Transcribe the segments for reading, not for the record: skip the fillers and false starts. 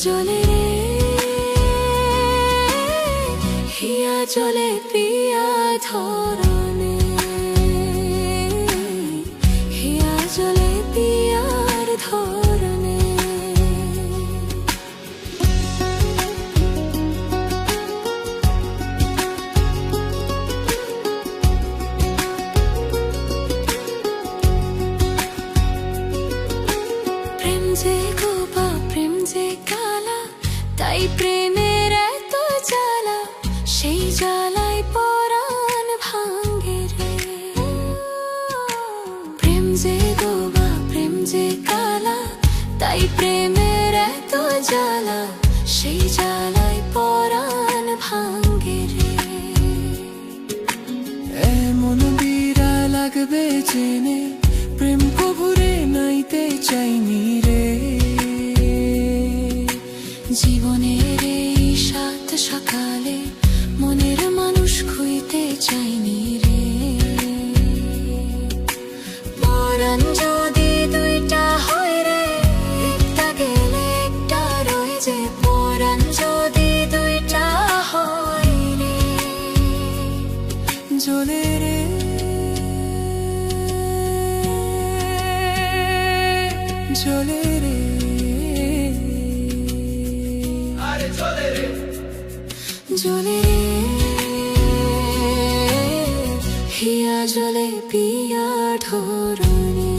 জলে রে হিয়া জলে পিয়া ধরনে, হিয়া জলে পিয়ার ধরনে। প্রেম যে গোপা প্রেম যে কালা, তাই প্রেমের এত জ্বালা, সেই জ্বালায় পরাণ ভাঙ্গে রে। প্রেম যে গোপা প্রেম যে কালা, তাই প্রেমের এত জ্বালা, সেই জ্বালায় পরাণ ভাঙ্গে রে। এমন বিরা লাগবে জেনে প্রেম কবুরে নাইতে চাইনি রে। জীবনের এই সাত সকালে মনের মানুষ খুইতে চাইনি রে। পরাণ যদি দুইটা হয় রে, একটা গেলে একটা রয়ে যে। পরাণ যদি দুইটা হয় রে, জলে রে জলে রে জলে রে হিয়া জলে পিয়া ধরনে,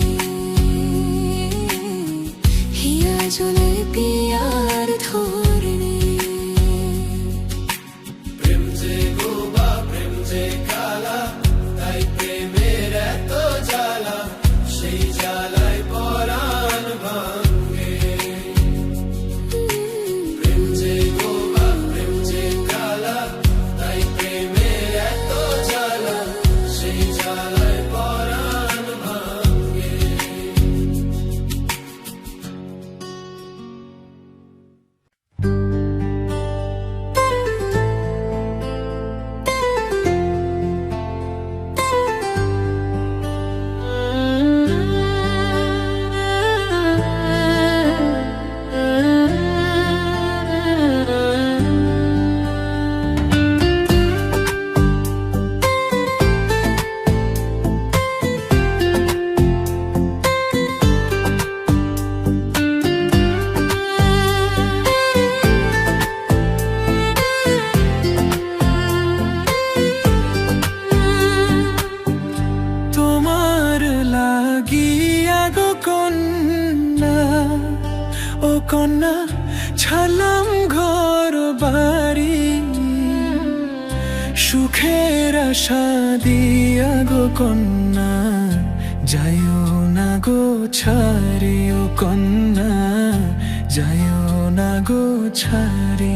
হিয়া জলে পিয়ার ধরনে। প্রেম যে গোবা প্রেম যে কালা, তাই প্রেমের এত জ্বালা, সেই জ্বালায় পরাণ ভাঙ্গে। প্রেম যে গোবা প্রেম যে কালা, তাই প্রেমের এত জ্বালা, সেই জ্বালায় পরাণ ভাঙ্গে। তোমার লাগিয়া গো কন্যা, ও কন্যা ছালাম ঘর বাড়ি, সুখের আশা দিয়া গো কন্যা, যাইও না গো ছাড়ি। ও কন্যা যাইও না গো ছাড়ি।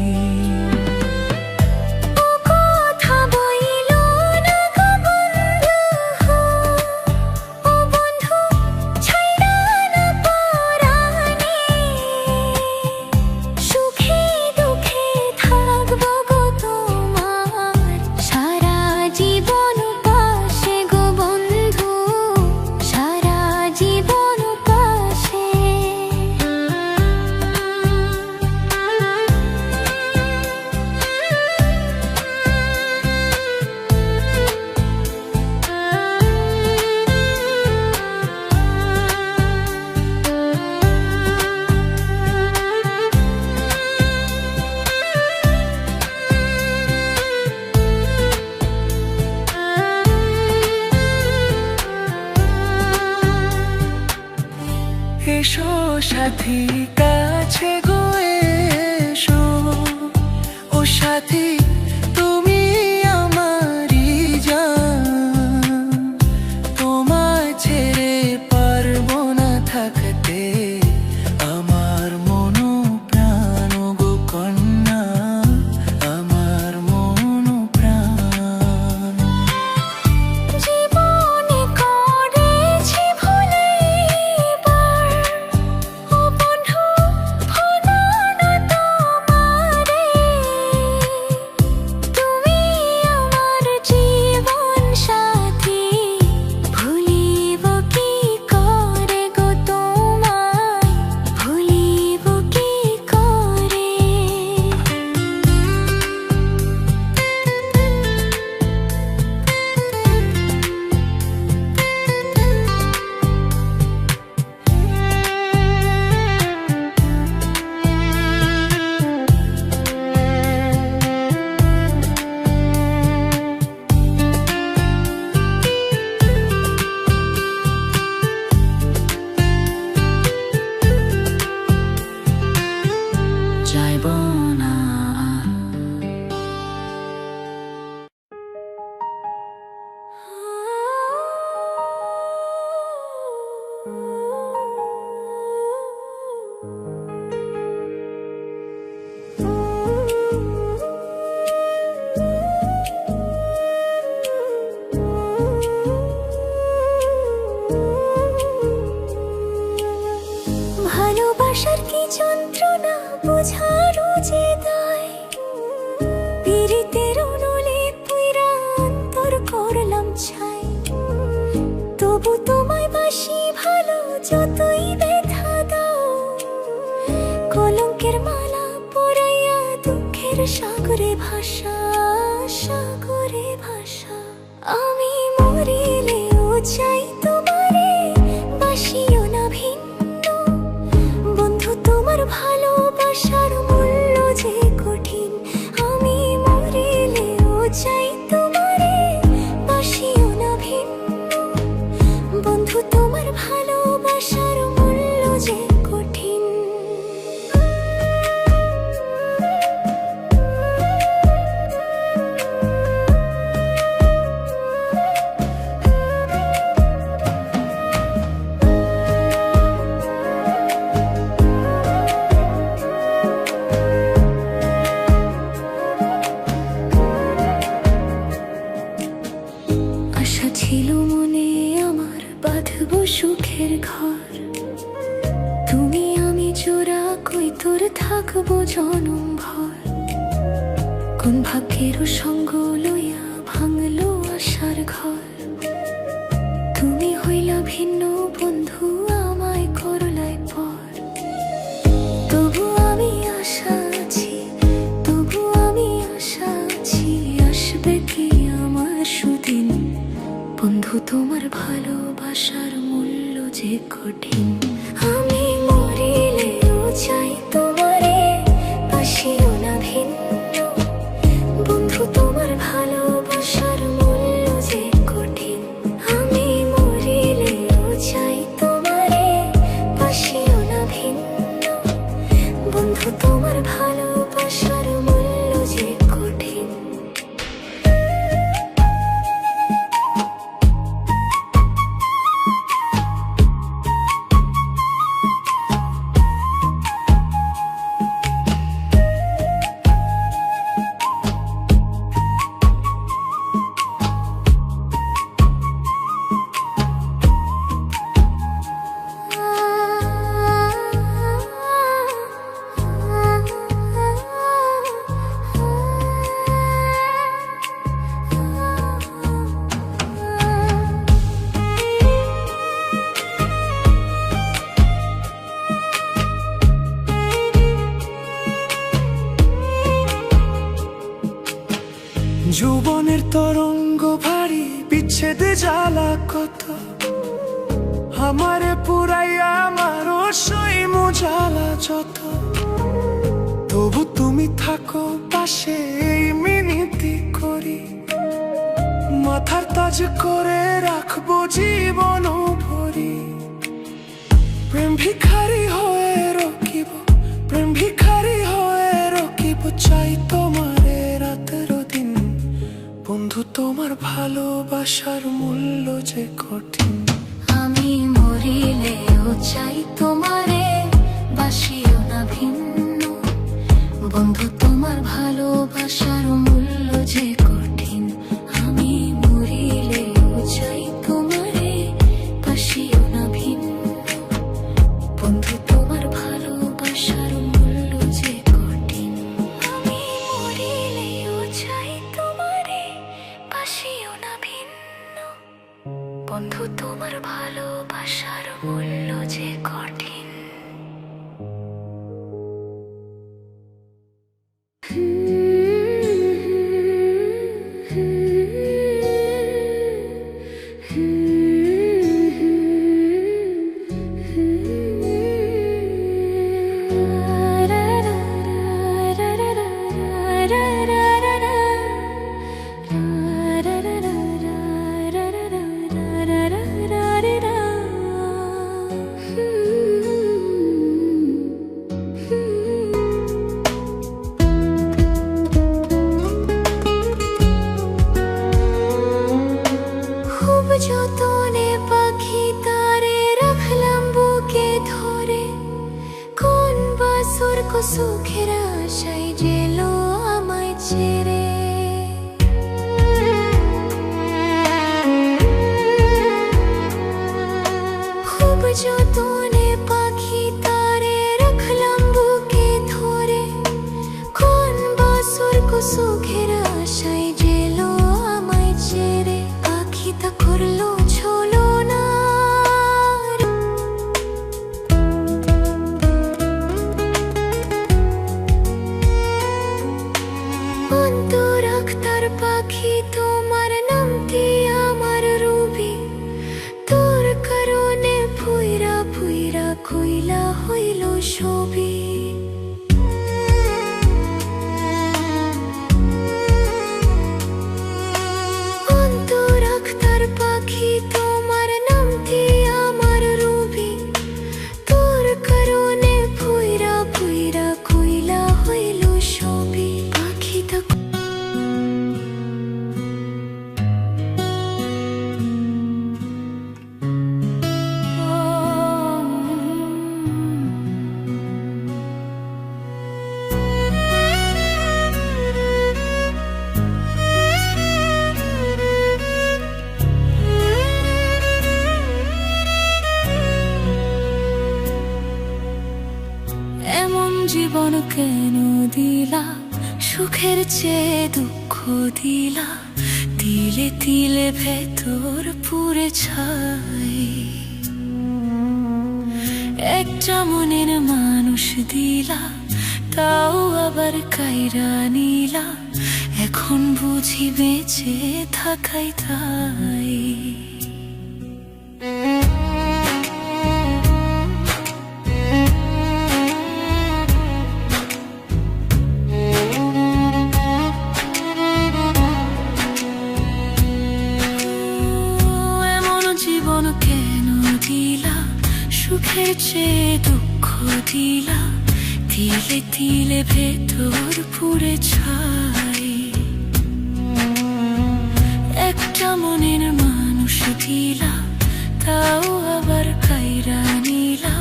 সাথী কাছে গো এসো, ও সাথী তুমি আমারই জান, তোমায় ছেড়ে পারবো না থাকতে, আমার মন প্রাণ গো কন্যা, আমার মন প্রাণ। জীবনে করেছি ভুল এইবার, ও বন্ধু ভুলো না তোমারে, তুমি আমার জীবন সাথী, ভুলিব কি করে গো তোমায়, ভুলিব কি করে। যাইব না ভালোবাসার কি যন্ত্রণা বোঝারও যে দায়, পীড়িতের নলে পুইরা অন্তর করলাম ছাই, তবু তোমায় বাসি ভালো যতই ব্যথা দাও, কলঙ্কের মালা পরাইয়া দুঃখের সাগরে ভাষা, সাগরে ভাষা। আমি মরিলেও চাই তোমারে, বাসিও না ভিন্ন বন্ধু, তোমার ভালোবাসার মূল্য যে কঠিন। আমি মরিলেও চাই তোমারে, বাসিও না ভিন্ন বন্ধু, তোমার ভালোবাসার মূল্য যে কঠিন। আশা ছিল মনে আমার বাঁধব সুখের ঘর, তুমি আমি জোড়া কই তোর থাকবো জনম ভর, কোন ভাগ্যের সঙ্গ লইয়া ভাঙলো আশার ঘর, তুমি হইলা ভিন্ন বন্ধু আমায় করলাই পর, তবু আমি আশা আছি, তবু আমি আশা আছি, আসবে কি আমার সুদিন বন্ধু, তোমার ভালোবাসার মূল্য যে কঠিন। আমি মরিলেও চাই তোমারে, বাসিও না ভিন্ন বন্ধু, তোমার ভালোবাসার মূল্য যে কঠিন। আমি মরিলেও চাই তোমারে, বাসিও না ভিন্ন বন্ধু, তোমার ভালোবাসার মূল্য যে কঠিন। যৌবনের তরঙ্গ ভারী, বিচ্ছেদে জ্বালা কত, আমারে পুরাইয়া আমারও সইম জ্বালা যত, তবু তুমি থাকো পাশে এই মিনতি করি, মাথার তাজ করে রাখবো জীবন ভরি। প্রেম প্রেম ভিখারি হয়ে রকিব, প্রেম ভিখারি হয়ে রকিব, চাই তোমারে রাতের দিন। বন্ধু তোমার ভালোবাসার মূল্য যে কঠিন। আমি মরিলেও চাই তোমারে, বাসিও না ভিন্ন। বন্ধু তোমার ভালোবাসার মূল্য যে কঠিন। আমি মরিলেও চাই তোমারে, বাসিও না ভিন্ন। বন্ধু তোমার ভালোবাসার মূল্য যে কঠিন। আমি মরিলেও চাই তোমারে, বাসিও না ভিন্ন। বন্ধু তোমার ভালোবাসার মূল্য যে কঠিন। যতনে পাখি তারে রাখলাম বুকে ধরে, কোন বাসর কো সুখের আশায় জেলো আমায় ছেড়ে। খুব যতনে পাখি তারে রাখলাম বুকে ধরে, কোন বাসর কো সুখের আশায় জেলো আমায় ছেড়ে। পাখিটা করলো ছলো না, অন্তর আখতার পাখি তোমার নামটি আমার রুবি। তোর কারণে ফুইরা ফুইরা কইলা হইল ছবি। পাখি তোমার নামটি আমার রুবি। তোর কারণে ফুইরা ফুইরা কইলা হইল ছবি। পাখিটা জীবন কেন দিলা, সুখের চেয়ে দুঃখ দিলা। তিলে তিলে ভেতর পুরে ছাই। একটা মনের মানুষ দিলা, তাও আবার কাইরা নিলা। এখন বুঝি বেঁচে থাকাই তাই। কেন দিলা, সুখের চেয়ে দুঃখ দিলা। তিলে তিলে ভেতর পুরে ছাই। একটা মনের মানুষ দিলা, তাও আবার কাইরা নিলা।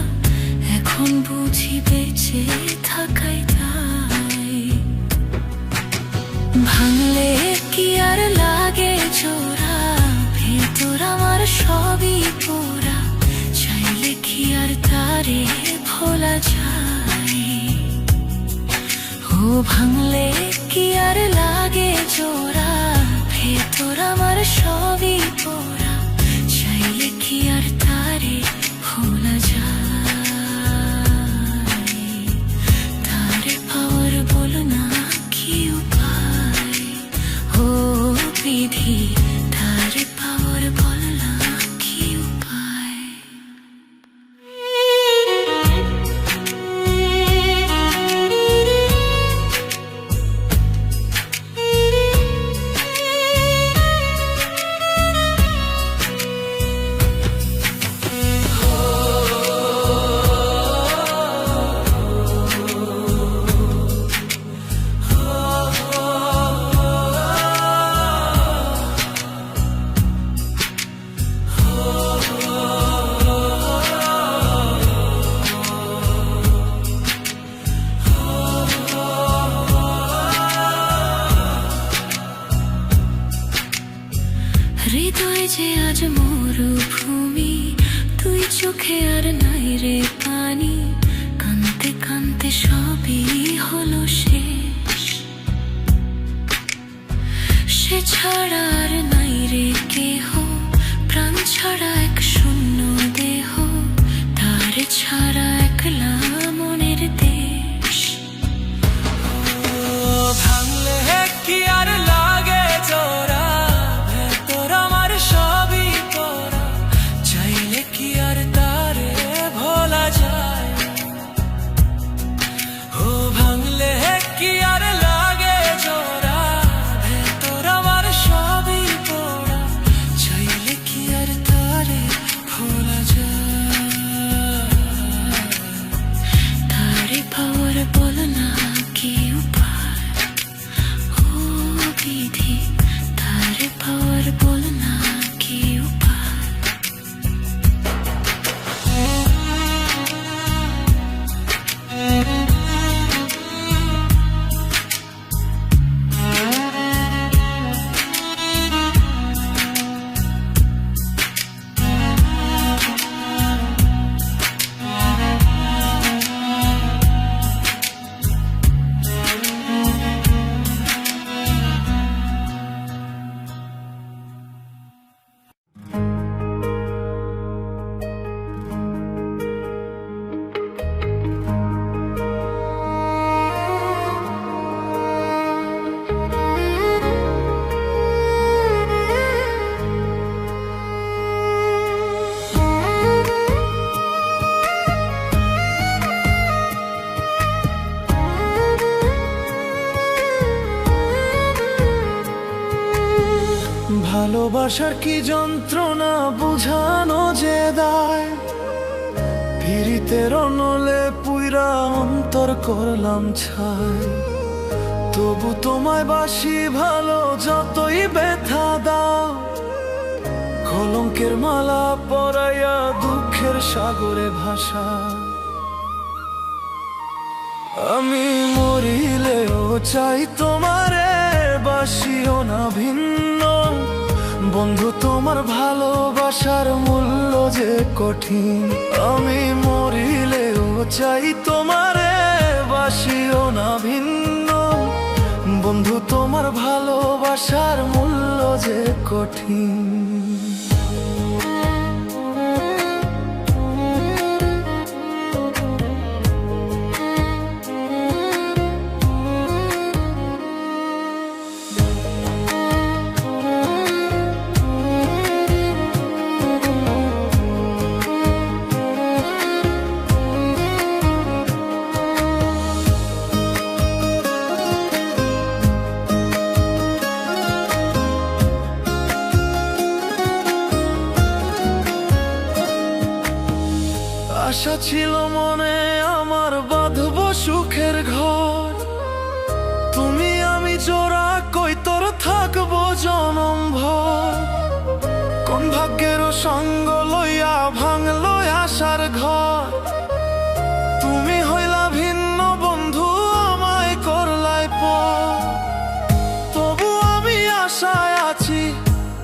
এখন বুঝি বেঁচে থাকাই তাই। ভাঙলে কি আর লাগে জোড়া, ভেতর আমার সবই পোড়া। চাইলে কি আর তারে ভোলা যায়? ও ভাঙলে কি আর লাগে জোড়া, ভেতর আমার সবই পোড়া। চাইলে কি আর তারে ভোলা যায়? তারে পাওয়ার বল না কি উপায়? ও বিধি তারে পাওয়ার বল না কি উপায়? হৃদয় যে আজ মরুভূমি, তুই চোখে আর নাই রে পানি। কানতে কানতে সবই হলো শেষ, সে ছাড়া আর নাই রে কেহ, প্রাণ ছাড়া এক শূন্য দেহ, তার ছাড়া একলা মনের দেশ। ভাঙলে কি আর লাগে জোড়া, ভেতর আমার সবই পড়া, চাইলে কি আর তারে ভোলা যায়। ও ভাঙলে কি আর লাগে জোড়া, ভেতর আমার সবই পড়া, চাইলে কি আর তারে ভোলা যায়। তারে পাওয়ার বল না কি উপায়, ও বিধি তারে পাওয়ার বল না কি উপায়। ভালোবাসার কি যন্ত্রণা বুঝানো যে দায়, পিরিতের নলে পুইরা অন্তর করলাম ছাই। তবু তোমায় বাসি ভালো যতই ব্যথা দাও, কলঙ্কের মালা পরাইয়া দুঃখের সাগরে ভাসা। আমি মরিলেও চাই তোমারে, বাসিও না ভিন্ন। বন্ধু তোমার ভালোবাসার মূল্য যে কঠিন। আমি মরিলেও চাই তোমারে, বাসিও না ভিন্ন। বন্ধু তোমার ভালোবাসার মূল্য যে কঠিন। আশা ছিল মনে আমার বাঁধব সুখের ঘর, তুমি আমি জোড়া কই তোর থাকবো জনম ভর। কোন ভাগ্যের সঙ্গ লইয়া ভাঙলো আশার ঘর, তুমি হইলা ভিন্ন বন্ধু আমায় করলাই পর। তবু আমি আশায় আছি,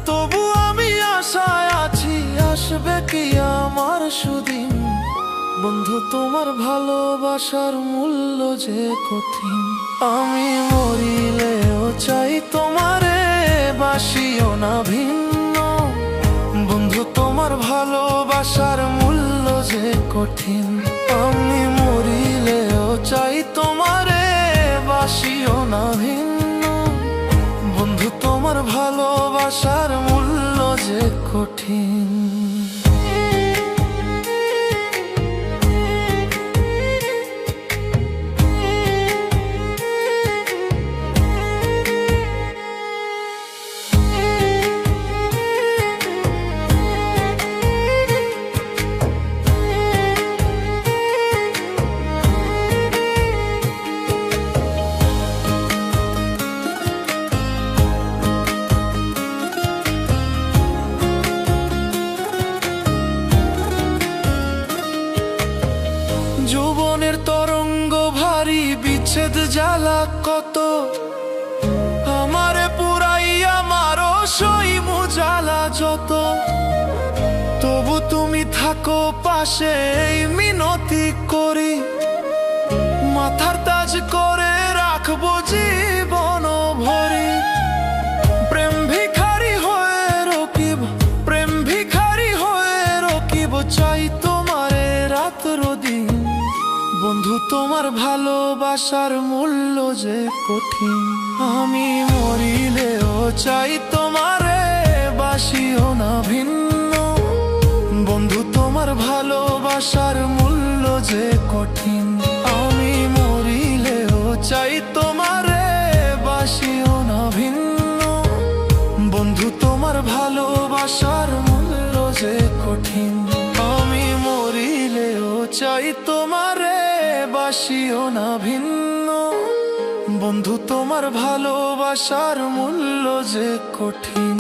তবু আমি আশায় আছি, আসবে কি আমার সুদিন। বন্ধু তোমার ভালোবাসার মূল্য যে কঠিন। আমি মরিলেও চাই তোমারে, বাসিও না ভিন্ন। বন্ধু তোমার ভালোবাসার মূল্য যে কঠিন। আমি মরিলেও চাই তোমারে, বাসিও না ভিন্ন। বন্ধু তোমার ভালোবাসার মূল্য যে কঠিন। যত, তবু তুমি থাকো পাশে এই মিনতি করি। মাথার তাজ করে রাখবো জীবন ভরি। প্রেম ভিখারি হয়ে রকিব, প্রেম ভিখারি হয়ে রকিব, চাই তোমারে রাত্র দিন। বন্ধু তোমার ভালোবাসার মূল্য যে কঠিন। আমি মরিলেও চাই তোমারে বাসিও না ভিন্ন। বন্ধু তোমার ভালোবাসার মূল্য যে কঠিন। আমি মরিলেও চাই তোমারে বাসিও না ভিন্ন। বন্ধু তোমার ভালোবাসার মূল্য যে কঠিন। আমি মরিলেও চাই তোমারে বাসিও না ভিন্ন। বন্ধু তোমার ভালোবাসার মূল্য যে কঠিন।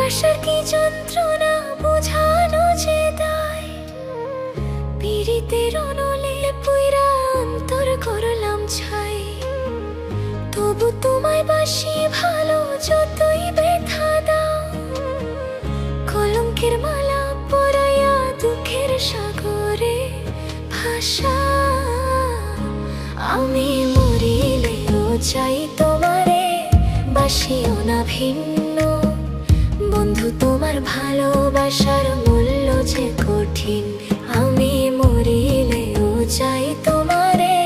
আশার কি যন্ত্রণা বোঝানো যে দায়, পীড়িতের অনলে পুইরা অন্তর করলাম ছাই। তবু তোমায় বাসি ভালো যতই ব্যথা দাও, কলঙ্কের মালা পরাইয়া দুঃখের সাগরে ভাষা। আমি মরিলেও চাই তোমারে, বাসিও না ভিন্ন। বন্ধু তোমার ভালোবাসার মূল্য যে কঠিন। আমি মরিলেও চাই তোমারে,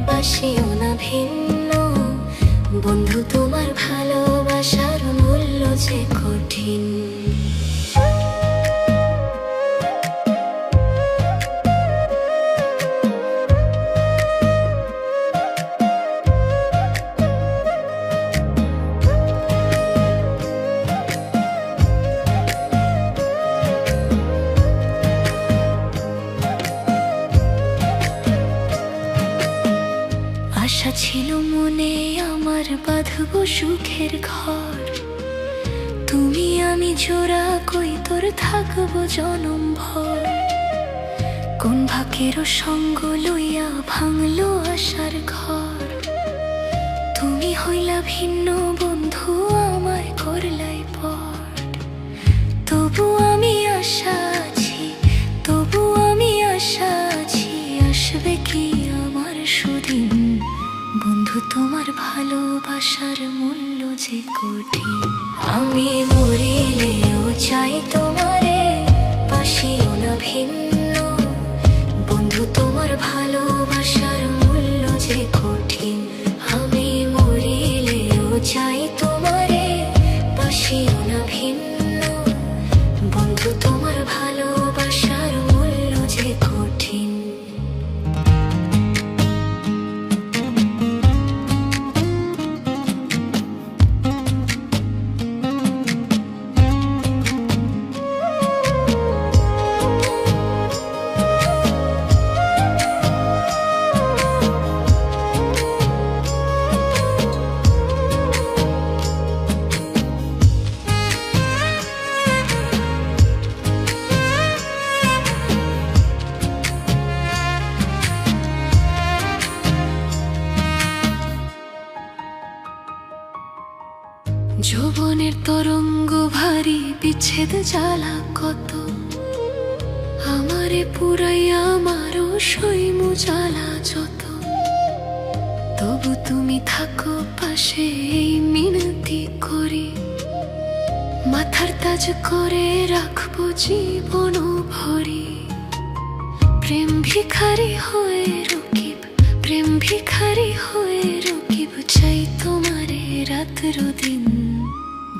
বাসিও না ভিন্ন। বন্ধু তোমার ভালোবাসার মূল্য যে কঠিন। আশা ছিল মনে আমার বাঁধব সুখের ঘর, তুমি আমি জোড়া কই তোর থাকবো জনম ভর। কোন ভাগ্যের সঙ্গ লইয়া ভাঙলো আশার ঘর, তুমি হইলা ভিন্ন বন্ধু আমায় করলাই পর। তবু আমি আশা আছি, তবু আমি আশা আছি, আসবে কি আমার সুদিন। বন্ধু তোমার ভালোবাসার মূল্য যে কঠিন। আমি মরিলেও চাই তোমারে, বাসিও না ভিন্ন। বন্ধু তোমার ভালোবাসার মূল্য যে কঠিন। আমি মরিলেও চাই তোমারে, বাসিও না ভিন্ন। বন্ধু তোমার ভালোবাসার মূল্য যে কঠিন। যৌবনের তরঙ্গ ভারী, বিচ্ছেদ জ্বালা কত। আমারে পুরাইয়া আমারও সইমু জ্বালা যত। তবু তুমি থাকো পাশে এই মিনতি করি, মাথার তাজ করে রাখবো জীবন ভরি। প্রেম ভিখারি হয়ে রকিব, প্রেম ভিখারি হয়ে রকিব, চাই তোমারে রাতের দিন।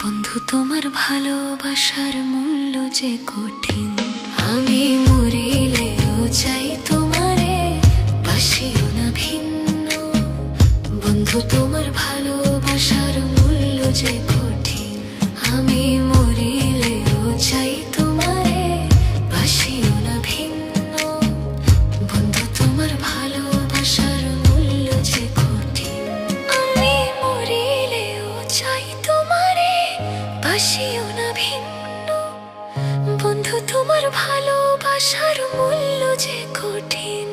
বন্ধু তোমার ভালোবাসার মূল্য যে কঠিন। আমি মরিলেও চাই তোমারে, বাসিও না ভিন্ন। বন্ধু তোমার ভালোবাসার মূল্য যে কঠিন। আমি মরিলেও চাই তোমারে, বাসিও না ভিন্ন। বন্ধু তোমার ভালোবাসার মূল্য যে কঠিন। আমি মরিলেও চাই তোমারে, বাসিও না ভিন্ন। বন্ধু তোমার ভালোবাসার মূল্য যে কঠিন।